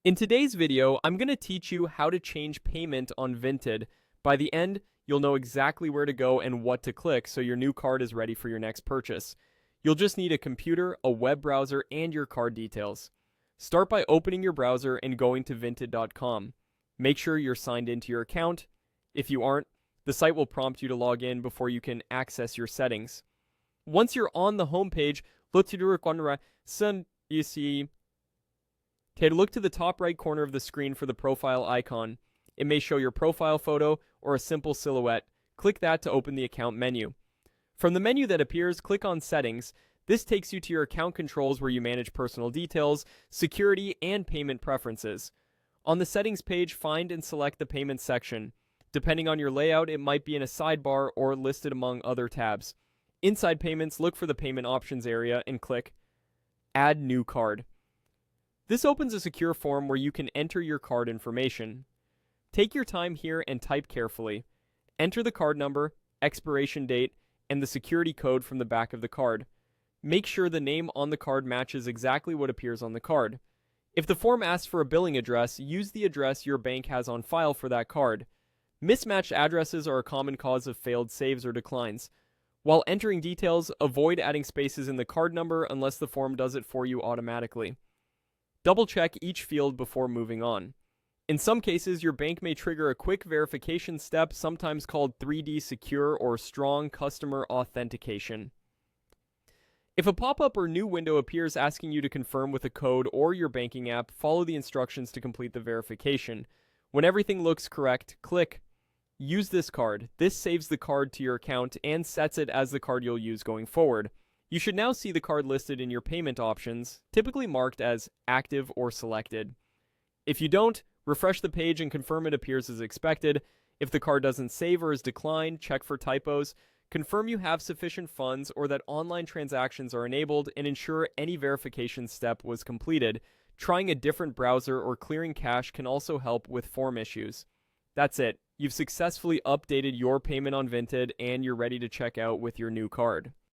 In today's video, I'm going to teach you how to change payment on Vinted. By the end, you'll know exactly where to go and what to click so your new card is ready for your next purchase. You'll just need a computer, a web browser, and your card details. Start by opening your browser and going to vinted.com. Make sure you're signed into your account. If you aren't, the site will prompt you to log in before you can access your settings. Once you're on the home page, look to look to the top right corner of the screen for the profile icon. It may show your profile photo or a simple silhouette. Click that to open the account menu. From the menu that appears, click on Settings. This takes you to your account controls where you manage personal details, security, and payment preferences. On the Settings page, find and select the Payment section. Depending on your layout, it might be in a sidebar or listed among other tabs. Inside Payments, look for the Payment Options area and click Add New Card. This opens a secure form where you can enter your card information. Take your time here and type carefully. Enter the card number, expiration date, and the security code from the back of the card. Make sure the name on the card matches exactly what appears on the card. If the form asks for a billing address, use the address your bank has on file for that card. Mismatched addresses are a common cause of failed saves or declines. While entering details, avoid adding spaces in the card number unless the form does it for you automatically. Double-check each field before moving on. In some cases, your bank may trigger a quick verification step, sometimes called 3D Secure or Strong Customer Authentication. If a pop-up or new window appears asking you to confirm with a code or your banking app, follow the instructions to complete the verification. When everything looks correct, click Use this card. This saves the card to your account and sets it as the card you'll use going forward. You should now see the card listed in your payment options, typically marked as active or selected. If you don't, refresh the page and confirm it appears as expected. If the card doesn't save or is declined, check for typos. Confirm you have sufficient funds or that online transactions are enabled and ensure any verification step was completed. Trying a different browser or clearing cache can also help with form issues. That's it. You've successfully updated your payment on Vinted and you're ready to check out with your new card.